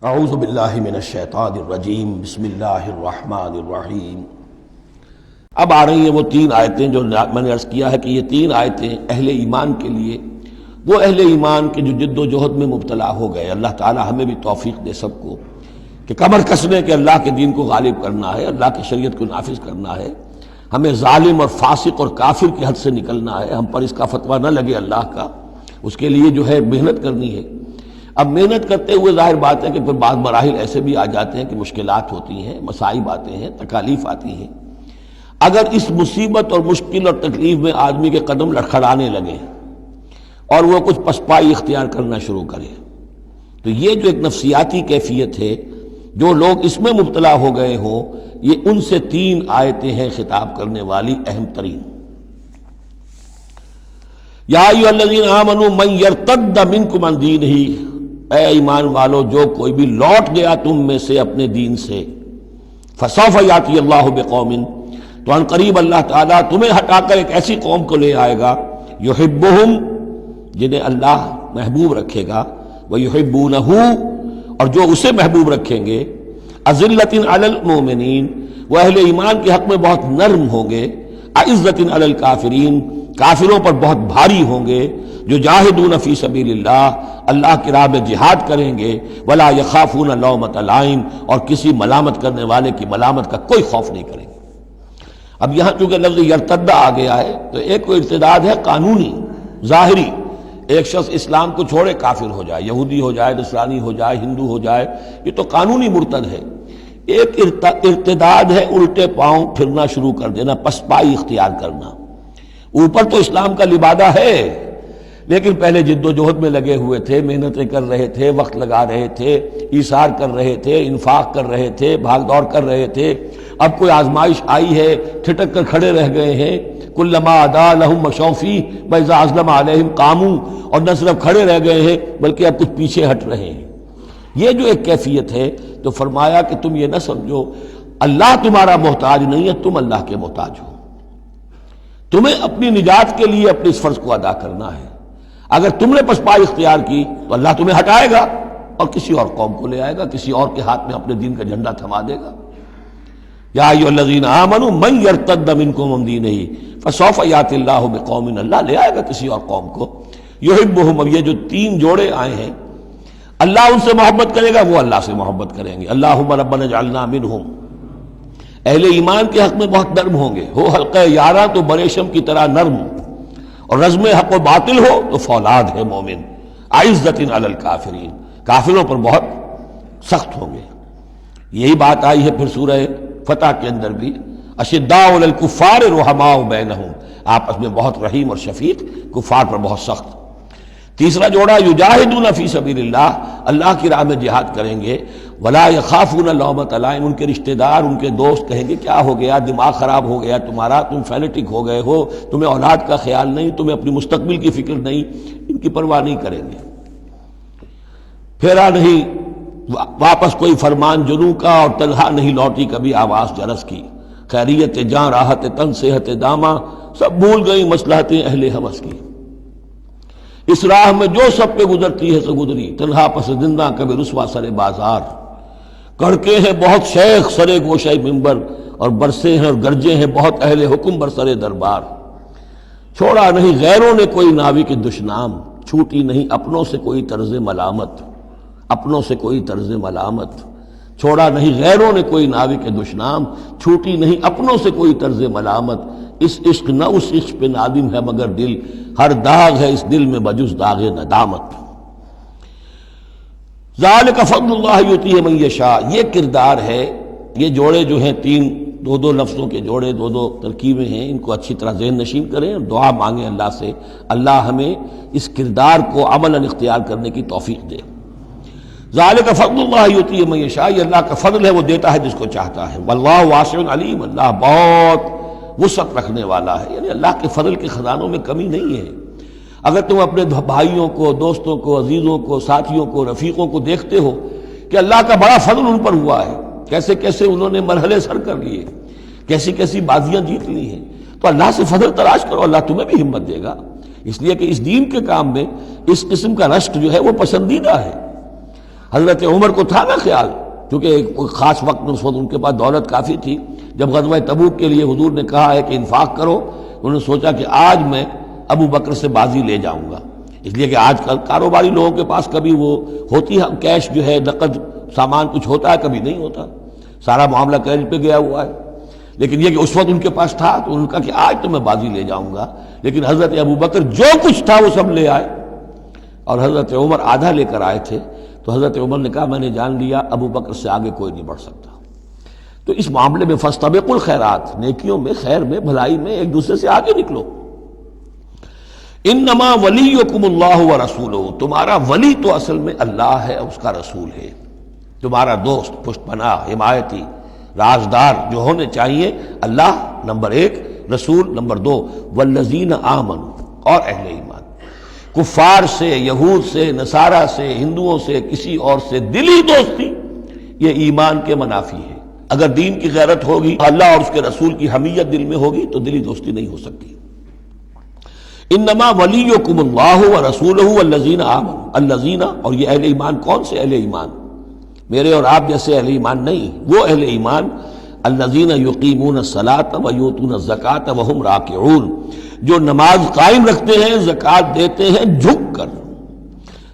اعوذ باللہ من الشیطان الرجیم بسم اللہ الرحمن الرحیم۔ اب آ رہی ہیں وہ تین آیتیں جو میں نے عرض کیا ہے کہ یہ تین آیتیں اہل ایمان کے لیے، وہ اہل ایمان کے جو جد و جہد میں مبتلا ہو گئے، اللہ تعالی ہمیں بھی توفیق دے سب کو کہ کمر کسنے کے اللہ کے دین کو غالب کرنا ہے، اللہ کی شریعت کو نافذ کرنا ہے، ہمیں ظالم اور فاسق اور کافر کی حد سے نکلنا ہے، ہم پر اس کا فتویٰ نہ لگے اللہ کا، اس کے لیے جو ہے محنت کرنی ہے۔ اب محنت کرتے ہوئے ظاہر بات ہے کہ پھر بعض مراحل ایسے بھی آ جاتے ہیں کہ مشکلات ہوتی ہیں، مصائب آتے ہیں، تکالیف آتی ہیں۔ اگر اس مصیبت اور مشکل اور تکلیف میں آدمی کے قدم لڑکھڑانے لگے اور وہ کچھ پسپائی اختیار کرنا شروع کرے تو یہ جو ایک نفسیاتی کیفیت ہے، جو لوگ اس میں مبتلا ہو گئے ہوں، یہ ان سے تین آیتیں ہیں خطاب کرنے والی اہم ترین۔ یا ایھا الذین آمنوا من یرتد منکم عن دینہ، اے ایمان والو جو کوئی بھی لوٹ گیا تم میں سے اپنے دین سے، فسوف یاتی اللہ بقوم، تو ان قریب اللہ تعالیٰ تمہیں ہٹا کر ایک ایسی قوم کو لے آئے گا، یحبہم، جنہیں اللہ محبوب رکھے گا، ویحبونہ، اور جو اسے محبوب رکھیں گے، اذلۃ علی المؤمنین، وہ اہل ایمان کے حق میں بہت نرم ہوں گے، اعزۃ علی الکافرین، کافروں پر بہت بھاری ہوں گے، جو جاہدون فی سبیل اللہ، اللہ کی راہ میں جہاد کریں گے، ولا یخافون لومۃ لائم، اور کسی ملامت کرنے والے کی ملامت کا کوئی خوف نہیں کریں گے۔ اب یہاں چونکہ لفظ یرتد آ گیا ہے تو ایک کوئی ارتداد ہے قانونی ظاہری، ایک شخص اسلام کو چھوڑے کافر ہو جائے، یہودی ہو جائے، نصرانی ہو جائے، ہندو ہو جائے، یہ تو قانونی مرتد ہے۔ ایک ارتداد ہے الٹے پاؤں پھرنا شروع کر دینا، پسپائی اختیار کرنا۔ اوپر تو اسلام کا لبادہ ہے لیکن پہلے جد و جہد میں لگے ہوئے تھے، محنتیں کر رہے تھے، وقت لگا رہے تھے، ایثار کر رہے تھے، انفاق کر رہے تھے، بھاگ دوڑ کر رہے تھے، اب کوئی آزمائش آئی ہے ٹھٹک کر کھڑے رہ گئے ہیں، کلما ادا لہم مشوا فیہ واذا اظلم علیہم قاموا، اور نہ صرف کھڑے رہ گئے ہیں بلکہ اب کچھ پیچھے ہٹ رہے ہیں۔ یہ جو ایک کیفیت ہے تو فرمایا کہ تم یہ نہ سمجھو اللہ تمہارا محتاج نہیں ہے، تم اللہ کے محتاج ہو، تمہیں اپنی نجات کے لیے اپنے اس فرض کو ادا کرنا ہے۔ اگر تم نے پسپائی اختیار کی تو اللہ تمہیں ہٹائے گا اور کسی اور قوم کو لے آئے گا، کسی اور کے ہاتھ میں اپنے دین کا جھنڈا تھما دے گا۔ یا ایھا الذین آمنوا من یرتد منکم عن دینہ فسوف یاتی اللہ بقوم، اللہ لے آئے گا کسی اور قوم کو، یحبہم۔ اب یہ جو تین جوڑے آئے ہیں، اللہ ان سے محبت کرے گا، وہ اللہ سے محبت کریں گے۔ اللہم ربنا اجعلنا منہم، اہل ایمان کے حق میں بہت نرم ہوں گے، ہو حلقہ یاراں تو بریشم کی طرح نرم، اور رزم حق و باطل ہو تو فولاد ہے مومن، اعزۃ علی الکافرین، کافروں پر بہت سخت ہوں گے۔ یہی بات آئی ہے پھر سورہ فتح کے اندر بھی، اشداء علی الکفار رحماء بینہم، آپس میں بہت رحیم اور شفیق، کفار پر بہت سخت۔ تیسرا جوڑا یجاہدون فی سبیل اللہ، اللہ کی راہ میں جہاد کریں گے، ولا یخافون لومۃ لائم، ان کے رشتہ دار، ان کے دوست کہیں گے کیا ہو گیا، دماغ خراب ہو گیا تمہارا، تم فینیٹک ہو گئے ہو، تمہیں اولاد کا خیال نہیں، تمہیں اپنی مستقبل کی فکر نہیں، ان کی پرواہ نہیں کریں گے۔ پھیرا نہیں واپس کوئی فرمان جنوں کا، اور تنہا نہیں لوٹی کبھی آواز جرس کی، خیریت جاں راحت تن صحت داماں، سب بھول گئی مصلحتیں اہل ہوس کی۔ اس راہ میں جو سب پہ گزرتی ہے سو گزری، تنہا پس زندہ کبھی رسوا سر بازار، کڑکے ہیں بہت شیخ سرے گوشہ منبر، اور برسے ہیں اور گرجے ہیں بہت اہل حکم بر سرے دربار۔ چھوڑا نہیں غیروں نے کوئی ناوی کے دشنام، چھوٹی نہیں اپنوں سے کوئی طرز ملامت، اپنوں سے کوئی طرز ملامت۔ چھوڑا نہیں غیروں نے کوئی ناوی کے دشنام، چھوٹی نہیں اپنوں سے کوئی طرز ملامت۔ اس عشق نہ اس عشق پہ نادم ہے مگر دل، ہر داغ ہے اس دل میں بجز داغ ندامت۔ ذالک فضل اللہ یؤتیہ من یشاء، یہ کردار ہے، یہ جوڑے جو ہیں تین، دو دو لفظوں کے جوڑے، دو دو ترکیبیں ہیں، ان کو اچھی طرح ذہن نشین کریں اور دعا مانگیں اللہ سے، اللہ ہمیں اس کردار کو عملاً اختیار کرنے کی توفیق دے۔ ذالک فضل اللہ یؤتیہ من یشاء، یہ اللہ کا فضل ہے، وہ دیتا ہے جس کو چاہتا ہے۔ واللہ واسع علیم، اللہ بہت وسعت رکھنے والا ہے، یعنی اللہ کے فضل کے خزانوں میں کمی نہیں ہے۔ اگر تم اپنے بھائیوں کو، دوستوں کو، عزیزوں کو، ساتھیوں کو، رفیقوں کو دیکھتے ہو کہ اللہ کا بڑا فضل ان پر ہوا ہے، کیسے کیسے انہوں نے مرحلے سر کر لیے، کیسی کیسی بازیاں جیت لی ہیں، تو اللہ سے فضل تلاش کرو، اللہ تمہیں بھی ہمت دے گا۔ اس لیے کہ اس دین کے کام میں اس قسم کا رشک جو ہے وہ پسندیدہ ہے۔ حضرت عمر کو تھا نا خیال، کیونکہ ایک خاص وقت میں اس وقت ان کے پاس دولت کافی تھی، جب غزوہ تبوک کے لیے حضور نے کہا ہے کہ انفاق کرو، انہوں نے سوچا کہ آج میں ابو بکر سے بازی لے جاؤں گا، اس لیے کہ آج کل کاروباری لوگوں کے پاس کبھی وہ ہوتی ہے کیش جو ہے، نقد سامان کچھ ہوتا ہے، کبھی نہیں ہوتا، سارا معاملہ کریڈٹ پہ گیا ہوا ہے، لیکن یہ کہ اس وقت ان کے پاس تھا تو ان کا کہ آج تو میں بازی لے جاؤں گا، لیکن حضرت ابو بکر جو کچھ تھا وہ سب لے آئے، اور حضرت عمر آدھا لے کر آئے تھے، تو حضرت عمر نے کہا میں نے جان لیا ابو بکر سے آگے کوئی نہیں بڑھ سکتا۔ تو اس معاملے میں فاستبقوا الخیرات، نیکیوں میں، خیر میں، بھلائی میں ایک دوسرے سے آگے نکلو۔ انما ولیکم اللہ ورسولہ، تمہارا ولی تو اصل میں اللہ ہے، اس کا رسول ہے، تمہارا دوست، پشت پناہ، حمایتی، رازدار جو ہونے چاہیے اللہ نمبر 1، رسول نمبر 2، والذین آمنوا، اور اہل ایمان۔ کفار سے، یہود سے، نصارہ سے، ہندوؤں سے، کسی اور سے دلی دوستی یہ ایمان کے منافی ہے۔ اگر دین کی غیرت ہوگی، اللہ اور اس کے رسول کی حمیت دل میں ہوگی تو دلی دوستی نہیں ہو سکتی۔ انما ولیکم اللہ ورسولہ والذین آمنوا، الذین، اور یہ اہل ایمان کون سے اہل ایمان؟ میرے اور آپ جیسے اہل ایمان نہیں، وہ اہل ایمان الذین یقیمون الصلاۃ ویؤتون الزکاۃ وہم راکعون، جو نماز قائم رکھتے ہیں، زکوٰۃ دیتے ہیں جھک کر۔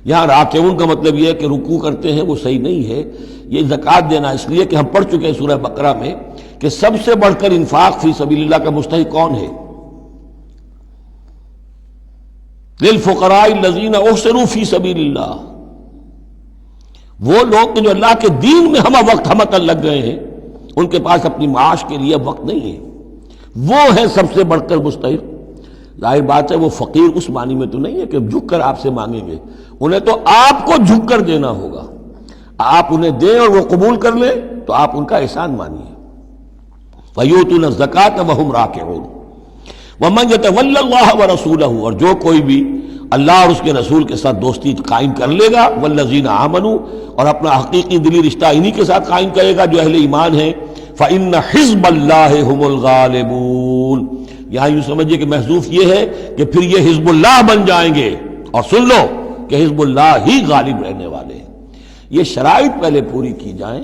یہاں راکعون کا مطلب یہ ہے کہ رکوع کرتے ہیں، وہ صحیح نہیں ہے، یہ زکوٰۃ دینا اس لیے کہ ہم پڑھ چکے ہیں سورہ بقرہ میں کہ سب سے بڑھ کر انفاق فی سبیل اللہ کا مستحق کون ہے؟ للفقراء الذین احصروا فی سبیل اللہ، وہ لوگ جو اللہ کے دین میں ہمہ وقت ہمہ لگ گئے ہیں، ان کے پاس اپنی معاش کے لیے وقت نہیں ہے، وہ ہے سب سے بڑھ کر مستحق۔ ظاہر بات ہے وہ فقیر اس معنی میں تو نہیں ہے کہ جھک کر آپ سے مانگیں گے، انہیں تو آپ کو جھک کر دینا ہوگا، آپ انہیں دیں اور وہ قبول کر لیں تو آپ ان کا احسان مانیے۔ وَيُؤْتُونَ الزَّكَاةَ وَهُمْ رَاكِعُونَ وَمَنْ يَتَوَلَّ اللَّهَ وَرَسُولَهُ، اور جو کوئی بھی اللہ اور اس کے رسول کے ساتھ دوستی قائم کر لے گا، والذین آمنوا، اور اپنا حقیقی دلی رشتہ انہی کے ساتھ قائم کرے گا جو اہل ایمان ہیں، فَإِنَّ حِزْبَ اللَّهِ هُمُ الْغَالِبُونَ، یہاں یوں سمجھیے کہ محذوف یہ ہے کہ پھر یہ حزب اللہ بن جائیں گے، اور سن لو کہ حزب اللہ ہی غالب رہنے والے ہیں۔ یہ شرائط پہلے پوری کی جائیں،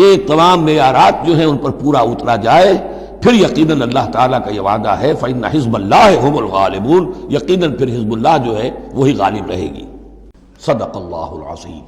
یہ تمام معیارات جو ہیں ان پر پورا اترا جائے، پھر یقیناً اللہ تعالیٰ کا یہ وعدہ ہے فَإِنَّ حِزْبَ اللَّهِ هُمُ الْغَالِبُونَ، یقیناً پھر حزب اللہ جو ہے وہی غالب رہے گی۔ صدق اللہ العظیم۔